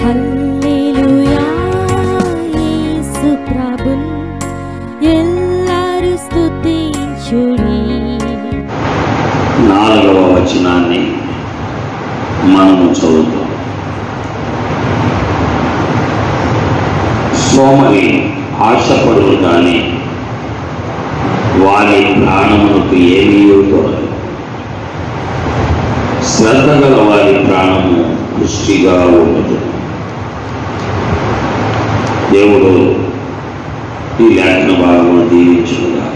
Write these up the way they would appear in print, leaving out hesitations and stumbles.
హల్లెలూయా యేసు ప్రభున్ ఎల్లరూ స్తుతించుడి. 4వ వచనాన్ని మనము చదువుతాం. సోమరి ఆశపడులు కానీ వారి ప్రాణములకు ఏమీ తోడదు. శ్రద్ధ గల వారి ప్రాణము పుష్టిగా ఉండదు. దేవుడు ఈ లేఖన భాగమును దీవించుగా.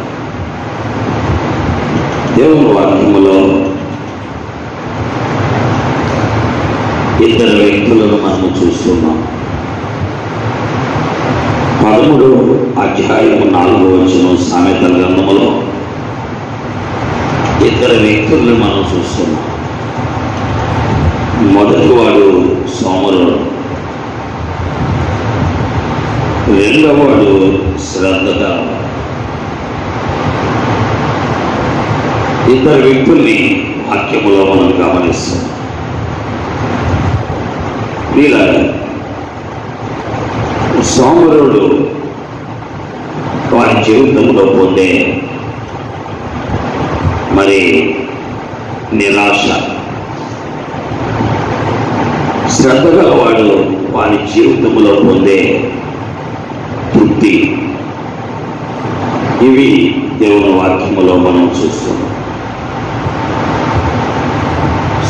దేవుని వాక్యములో ఇద్దరు వ్యక్తులను మనము చూస్తున్నాం. 13వ అధ్యాయము 4వ వచనం సామెతల గ్రంథములో ఇద్దరు వ్యక్తులను మనం చూస్తున్నాం. మొదటివాడు సోమరుడు, రెండవవాడు శ్రద్ధగా. ఇద్దరు వ్యక్తుల్ని వాక్యములో మనం గమనిస్తాం. వీళ్ళ సోమరుడు వారి జీవితంలో పొందే మరి నిరాశ, శ్రద్ధ గలవాడు వారి జీవితంలో పొందే తృప్తి. ఇవి దేవుని వాక్యములో మనం చూస్తున్నాం.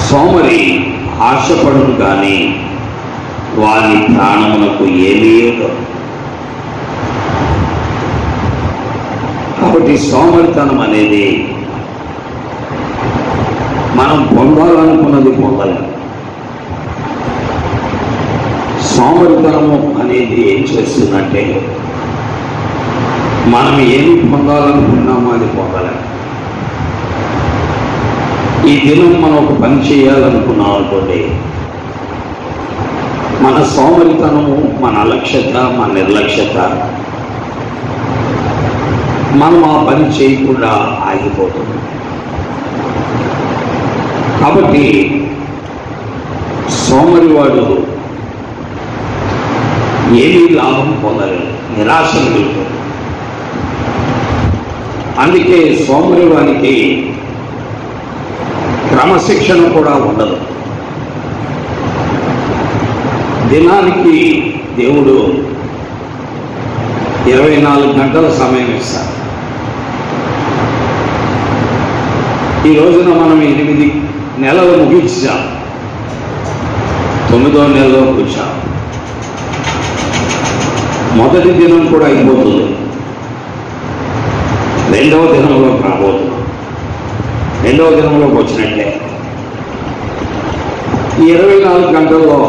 సోమరి ఆశపడదు కానీ వారి ప్రాణములకు ఏమీ ఉండదు. కాబట్టి సోమరితనం అనేది మనం పొందాలనుకున్నది పొందలేము. సోమరితనము అనేది ఏం చేస్తుందంటే మనం ఏమి పొందాలనుకున్నామో అది పొందలేము. ఈ దినం మనం ఒక పని చేయాలనుకున్నాం అనుకోండి, మన సోమరితనము, మన అలక్ష్యత, మన నిర్లక్ష్యత మనం ఆ పని చేయకుండా ఆగిపోతుంది. కాబట్టి సోమరివాడు ఏమీ లాభం పొందలేదు, నిరాశను వెళ్తుంది. అందుకే సోమరివానికి క్రమశిక్షణ కూడా ఉండదు. దినానికి దేవుడు 24 గంటల సమయం ఇస్తాడు. ఈ రోజున మనం 8 నెలలు ముగించాం, 9వ నెలలో కూర్చాం. మొదటి దినం కూడా అయిపోతుంది, 2వ దినంలోకి రాబోతున్నాం. 2వ దినంలోకి వచ్చినట్లే ఈ 24 గంటల్లో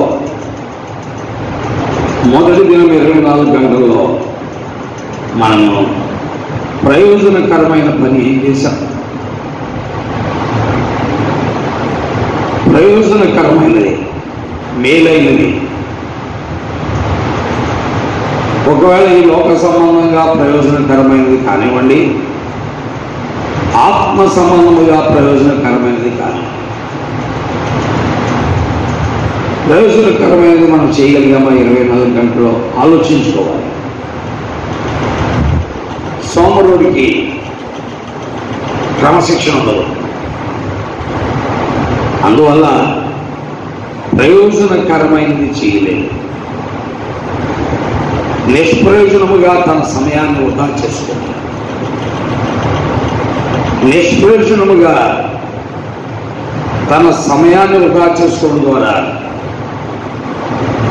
మొదటి దినం 24 గంటల్లో మనము ప్రయోజనకరమైన పని ఏం చేశాం? ప్రయోజనకరమైనది, మేలైనది. ఒకవేళ ఈ లోక సంబంధంగా ప్రయోజనకరమైనది కానివ్వండి, ఆత్మ సంబంధముగా ప్రయోజనకరమైనది కానివ్వండి, ప్రయోజనకరమైనది మనం చేయగలిగామా 24 గంటల్లో ఆలోచించుకోవాలి. సోమరుడికి క్రమశిక్షణ ఉండదు, అందువల్ల ప్రయోజనకరమైనది చేయలేదు. నిష్ప్రయోజనముగా తన సమయాన్ని వృధా చేసుకుంటాడు. నిష్ప్రయోజనముగా తన సమయాన్ని వృధా చేసుకోవడం ద్వారా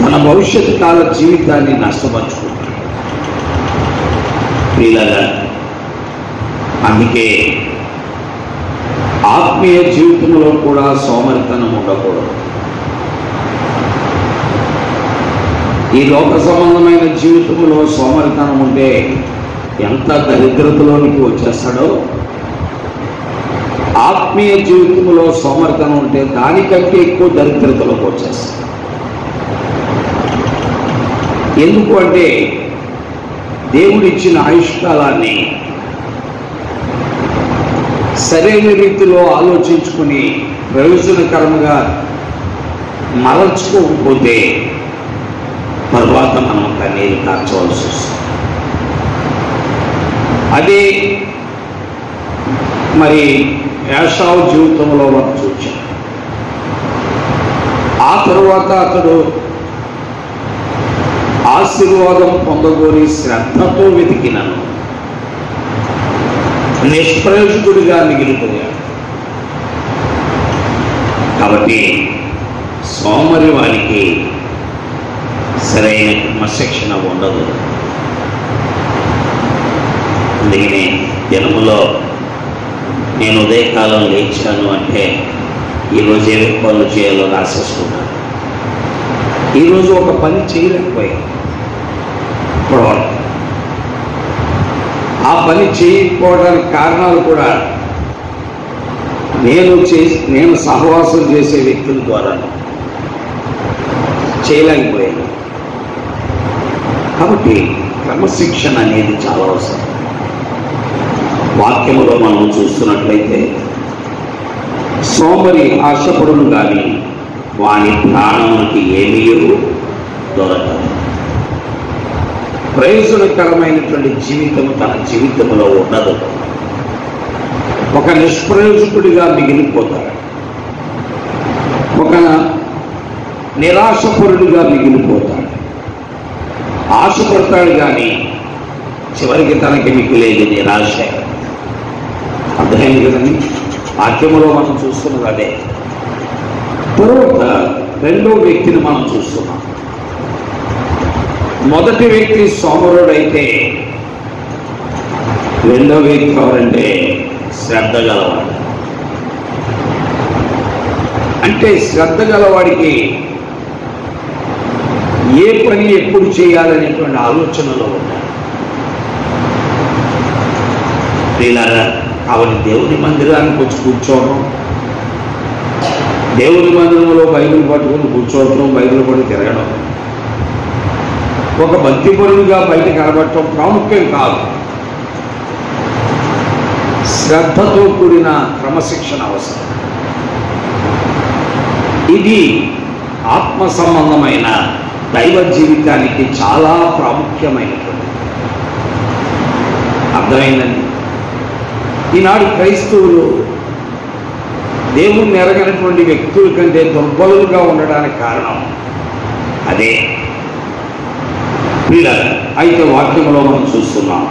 తన భవిష్యత్ కాల జీవితాన్ని నష్టపరుచుకుంటాడు. పిల్లగా అందుకే ఆత్మీయ జీవితంలో కూడా సోమరితనం ఉండకూడదు. ఈ లోక సంబంధమైన జీవితంలో సోమరితనం ఉంటే ఎంత దరిద్రతలోనికి వచ్చేస్తాడో, ఆత్మీయ జీవితంలో సోమరితనం ఉంటే దానికంటే ఎక్కువ దరిద్రతలోకి వచ్చేస్తాడు. ఎందుకు అంటే దేవుడిచ్చిన ఆయుష్కాలాన్ని సరైన రీతిలో ఆలోచించుకుని ప్రయోజనకరంగా మరల్చుకోకపోతే తర్వాత మనం కన్నీరు కార్చవలసి వస్తుంది. అది మరి ఏశావు జీవితంలో మనం చూచాం. ఆ తరువాత అతడు ఆశీర్వాదం పొందగోరి శ్రద్ధతో వెతికినను నిష్ప్రయోజకుడిగా మిగిలిపోయాడు. కాబట్టి సోమరి వారికి సరైన క్రమశిక్షణ ఉండదు. అందుకనే దినములో నేను ఉదయకాలం లేచాను అంటే ఈరోజు ఏమి పనులు చేయాలో రాసేసుకున్నాను. ఈరోజు ఒక పని చేయలేకపోయాను. ఆ పని చేయకపోవడానికి కారణాలు కూడా నేను సహవాసం చేసే వ్యక్తుల ద్వారా చేయలేకపోయాను. కాబట్టి క్రమశిక్షణ అనేది చాలా అవసరం. వాక్యములో మనం చూస్తున్నట్లయితే సోమరి ఆశపడును కానీ వాని ప్రాణమునికి ఏమీ దొరకదు. ప్రయోజనకరమైనటువంటి జీవితం తన జీవితంలో ఉండదు. ఒక నిష్ప్రయోజకుడిగా మిగిలిపోతాడు. ఒక నిరాశపరుడిగా మిగిలిపోతాడు. ఆశపడతాడు కానీ చివరికి తనకి మిగిలేదు నిరాశ. అర్థమైంది కదండి. వాక్యములో మనం చూస్తున్నది అదే. తర్వాత రెండో వ్యక్తిని మనం చూస్తున్నాం. మొదటి వ్యక్తి సోమరుడైతే రెండో వ్యక్తి ఎవరంటే శ్రద్ధ గలవాడు. అంటే శ్రద్ధ గలవాడికి ఏ పని ఎప్పుడు చేయాలనేటువంటి ఆలోచనలో ఉంటాడు. ప్రియులారా, కాబట్టి దేవుని మందిరానికి వచ్చి కూర్చోవడం, దేవుని మందిరంలో బైబిల్ పట్టుకుని కూర్చోవడం, బైబిల్ పట్టుకు తిరగడం, ఒక భక్తిపరుడుగా బయట కనబడటం ప్రాముఖ్యం కాదు. శ్రద్ధతో కూడిన క్రమశిక్షణ అవసరం. ఇది ఆత్మ సంబంధమైన దైవ జీవితానికి చాలా ప్రాముఖ్యమైనటువంటి. అర్థమైందండి. ఈనాడు క్రైస్తవులు దేవుణ్ణి ఎరగనటువంటి వ్యక్తుల కంటే దుర్బలులుగా ఉండడానికి కారణం అదే. అయితే వాక్యంలో మనం చూస్తున్నాం,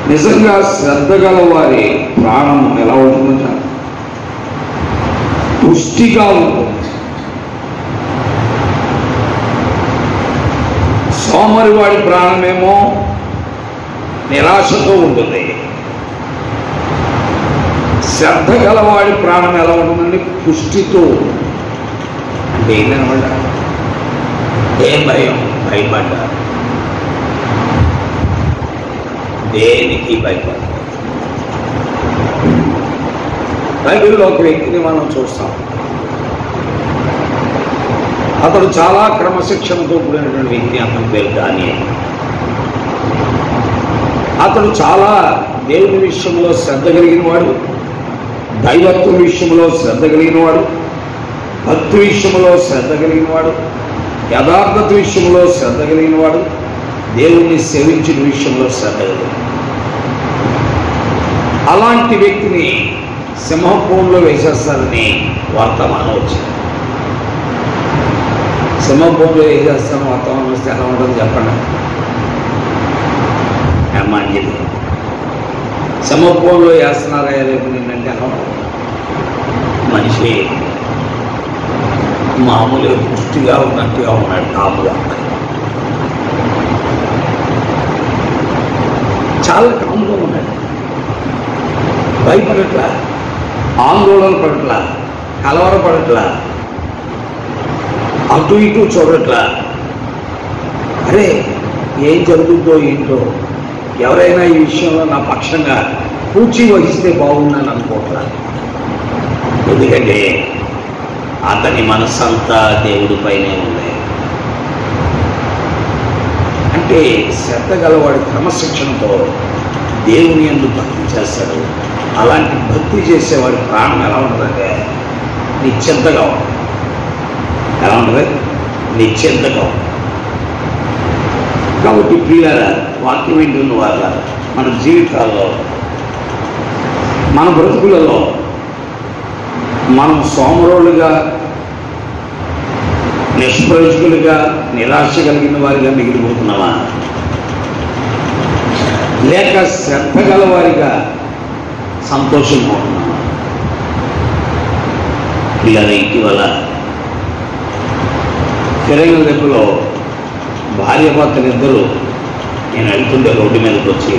నిజంగా శ్రద్ధ గల వారి ప్రాణం ఎలా ఉంటుందంట? పుష్టిగా ఉంటుంది. సోమరి వాడి ప్రాణమేమో నిరాశతో ఉంటుంది. శ్రద్ధ గలవాడి ప్రాణం ఎలా ఉంటుందండి? పుష్టితో. అంటే ఏంటనమాట? ఏం భయం? భయపడ్డారు. దేనికి భయపడ్డారు? బైబిల్లో ఒక వ్యక్తిని మనం చూస్తాం. అతడు చాలా క్రమశిక్షణతో కూడినటువంటి వ్యక్తి. అతని పేరు దానియేలు. అతడు చాలా దేవుని విషయంలో శ్రద్ధ కలిగిన వాడు, దైవత్వ విషయంలో శ్రద్ధ కలిగిన వాడు, భక్తి విషయంలో శ్రద్ధ కలిగిన వాడు, యథార్థత విషయంలో శ్రద్ధ కలిగిన వాడు, దేవుణ్ణి సేవించిన విషయంలో శ్రద్ధ కలిగిన. అలాంటి వ్యక్తిని సింహపురంలో వేసేస్తారని వర్తమానం వచ్చింది. సింహపురంలో వేసేస్తాను వర్తమానం వస్తే ఎలా ఉంటుంది చెప్పండి? మంచిది. సింహపురంలో వేస్తున్నారా రేపు నిన్నంటే ఎలా ఉంటుంది? మనిషి మామూలుగా పుష్టిగా ఉన్నట్టుగా ఉన్నాడు, కాముగా. చాలా కాముగా ఉన్నాడు. భయపడట్లా, ఆందోళన పడట్లా, కలవరపడట్లా, అటు ఇటు చూడట్లా. అరే ఏం జరుగుతుందో ఏంటో, ఎవరైనా ఈ విషయంలో నా పక్షంగా పూచి వహిస్తే బాగున్నాను అనుకోవట్లా. ఎందుకంటే అతని మనస్సంతా దేవుడిపైనే ఉంది. అంటే శ్రద్ధ గలవాడి క్రమశిక్షణతో దేవుని యందు భక్తి చేస్తాడు. అలాంటి భక్తి చేసేవాడి ప్రాణం ఎలా ఉంటుందంటే నిశ్చింతగా ఉంటుంది. ఎలా ఉంటుంది? నిశ్చింతగా ఉంటుంది. కాబట్టి ప్రియులారా, వాక్యం వింటున్న వారు మన జీవితాల్లో, మన బ్రతుకులలో మనం సోమరులుగా, నిష్ప్రయోజకులుగా, నిరాశ కలిగిన వారిగా మిగిలిపోతున్నామా, లేక శ్రద్ధ గల వారిగా సంతోషంగా ఉంటున్నామా? పిల్లల ఇటీవల కిరణ్ దగ్గరలో భార్యాభర్తలు ఇద్దరు నేను వెళ్తుంటే రోడ్డు మీదకి వచ్చి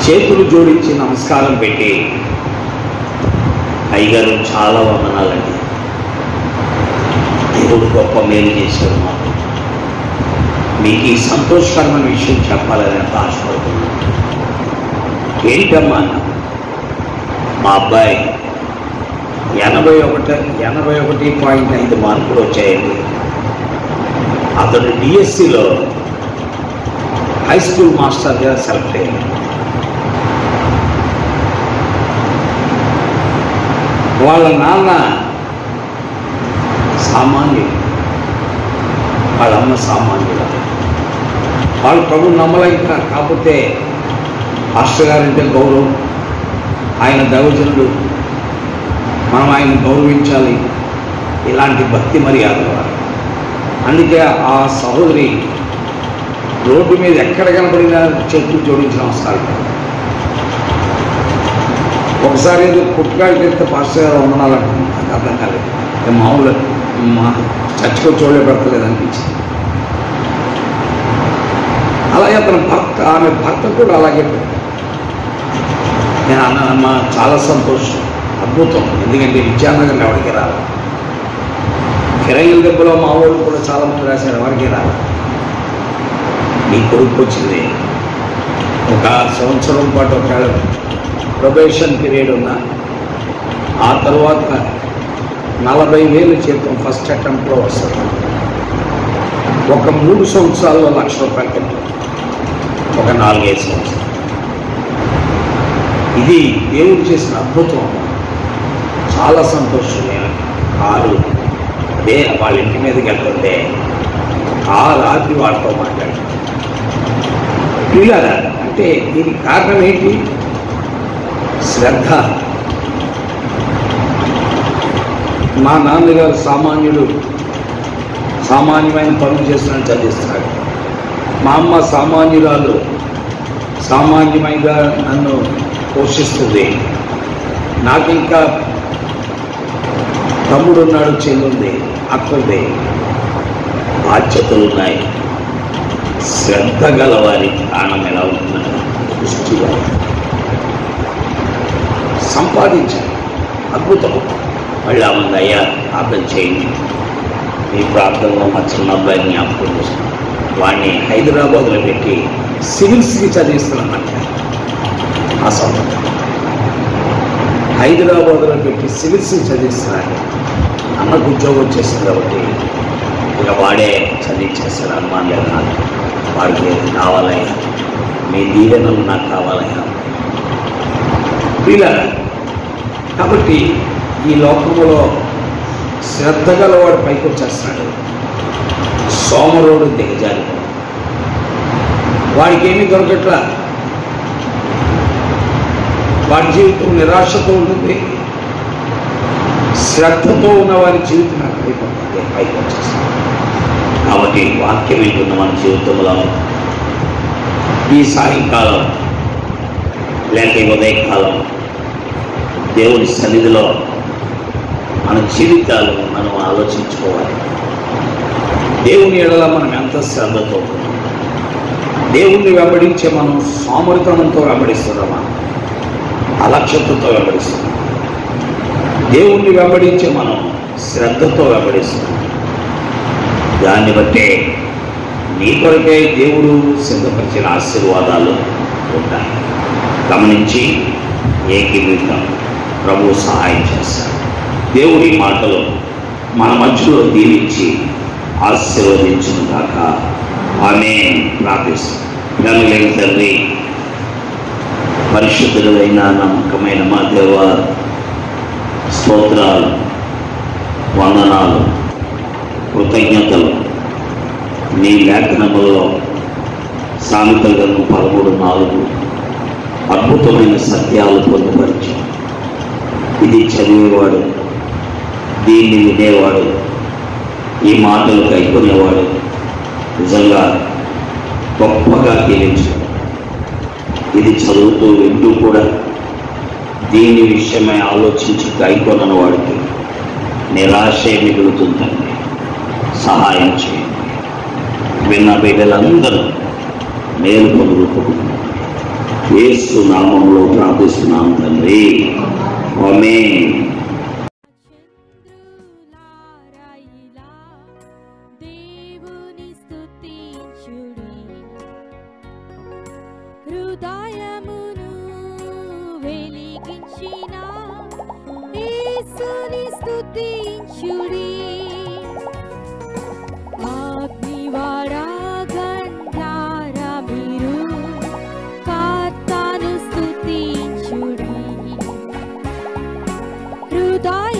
చేతులు జోడించి నమస్కారం పెట్టి, అయ్యగారు చాలా వందనాలండి, దేవుడు గొప్ప మేలు చేశాడు మాకు, మీకు ఈ సంతోషకరమైన విషయం చెప్పాలని ఎంత ఆశపడుతున్నాను. ఏంటమ్మా అన్న, మా అబ్బాయి 81.5 మార్కులు వచ్చాయండి. అతడు డిఎస్సిలో హై స్కూల్ మాస్టర్గా సెలెక్ట్ అయ్యాడు. వాళ్ళ నాన్న సామాన్యుడు, వాళ్ళమ్మ సామాన్యుడు. వాళ్ళు ప్రభు నమ్మలేక, కాకపోతే పాస్టర్ గారంటే గౌరవం, ఆయన దైవజనుడు, మనం ఆయన గౌరవించాలి, ఇలాంటి భక్తి మర్యాదలు వారు. అందుకే ఆ సహోదరి రోడ్డు మీద ఎక్కడ కనపడినా చేతులు జోడించిన అవసరాలు. ఒకసారి ఏదో పుట్టుకాడికి వెళ్తే పాస్టర్ గారు వందనాలంటున్నాను, నాకు అర్థం కాలేదు. మామూలు మా చర్చకు చూడలే పెడతలేదు అనిపించింది. అలాగే అతని భర్త, ఆమె భర్త కూడా అలాగే నేను అన్నానమ్మా చాలా సంతోషం, అద్భుతం. ఎందుకంటే విద్యానగర్లో ఎవరికి రాలి, కిరణ్ దెబ్బలో మా వాళ్ళు కూడా చాలామంది రాశారు, ఎవరికి రాలి. నీ కొడుకు వచ్చింది, ఒక సంవత్సరం పాటు ఒక ప్రొబేషన్ పీరియడ్ ఉన్నా, ఆ తర్వాత 40,000 జీతం ఫస్ట్ అటెంప్ట్లో వస్తుంది. ఒక 3 సంవత్సరాల్లో ₹1,00,000 ఒక 4-5 సంవత్సరాలు. ఇది దేవుడు చేసిన అద్భుతం. చాలా సంతోషం. కారు అదే వాళ్ళ ఇంటి మీదకి వెళ్తుంటే ఆ రాత్రి వాళ్ళతో మాట్లాడారు. పిల్లరా, అంటే దీనికి కారణం ఏంటి? శ్రద్ధ. మా నాన్నగారు సామాన్యుడు, సామాన్యమైన పనులు చేస్తున్నాడు, చదివిస్తున్నాడు. మా అమ్మ సామాన్యురాలు, సామాన్యమైనగా నన్ను పోషిస్తుంది. నాకు ఇంకా తమ్ముడు ఉన్నాడు, చెల్లుంది, అక్కది, బాధ్యతలు ఉన్నాయి. శ్రద్ధ గలవారి ప్రాణం ఎలా ఉంటుందని దృష్టిగా సంపాదించాలి. అద్భుతం. మళ్ళీ మంది అయ్యా ప్రార్థన చేయండి, మీ ప్రార్థనలో మా చిన్న అబ్బాయిని జ్ఞాపకం చేస్తున్నాను, వాడిని హైదరాబాద్లో పెట్టి సివిల్స్కి చదివిస్తున్నానంట. ఆ సంబంధం హైదరాబాద్లో పెట్టి సివిల్స్కి చదివిస్తున్నాడు. అన్నకు ఉద్యోగం వచ్చేసింది కాబట్టి ఇక వాడే చదివించేస్తాడు. అనుమానం లేదు నాకు. వాడికి కావాలయ్యా, మీ దీవెనలు నాకు కావాలయ్యా. ఇలా కాబట్టి ఈ లోకంలో శ్రద్ధ గలవాడు పైకి వచ్చేస్తున్నాడు, సోమరోడు దిగజారి. వాడికి ఏమీ దొరకట్లా, వాడి జీవితం నిరాశతో ఉంటుంది. శ్రద్ధతో ఉన్న వారి జీవితం నాకు అయిపోతుంది, పైకి వచ్చేస్తుంది. కాబట్టి వాక్యం వింటున్న మన జీవితంలో ఈ సాయంకాలం లేక ఉదయకాలం దేవుని సన్నిధిలో మన జీవితాలు మనం ఆలోచించుకోవాలి. దేవుని ఎడల మనం ఎంత శ్రద్ధతో, దేవుణ్ణి వెంబడించే మనం సామర్థ్యంతో వెంబడిస్తున్నామా, అలక్ష్యతతో వెంబడిస్తున్నాం? దేవుణ్ణి వెంబడించే మనం శ్రద్ధతో వెంబడిస్తున్నాం. దాన్ని బట్టే నీ కొరకే దేవుడు సిద్ధపరిచిన ఆశీర్వాదాలు ఉంటాయి. గమనించి ఏకీభవితం, ప్రభువు సహాయం చేస్తాడు. దేవుడి మాటలు మన మధ్యలో దీవించి ఆశీర్వదించును గాక. ఆమేన్. ప్రార్థిస్తాం. గనులేని తండ్రి, పరిశుద్ధుడైన నమ్మకమైన మా దేవ, స్తోత్రాలు, వందనాలు, కృతజ్ఞతలు. నీ లేఖనములో సామెతల గ్రంథం 13:4 అద్భుతమైన సత్యాలు పొందుపరిచి ఇది చదివేవాడు, దీన్ని వినేవాడు, ఈ మాటలు కైకొనేవాడు నిజంగా గొప్పగా కీలించాడు. ఇది చదువుతూ వింటూ కూడా దీని విషయమై ఆలోచించి కైకొనని వాడికి నిరాశే మిగులుతుందండి. సహాయం చేయండి. విన్న బిడ్డలందరూ మేలు పొందుతూ యేసు నామములో ప్రార్థిస్తున్నాం తండ్రి. ఆమేన్. దేవుని స్తుతించుడి, హృదయమును వెలిగించిన యేసుని స్తుతించుడి. అగ్నివాడా గంధారా మీరు కర్తను స్తుతించుడి, హృదయ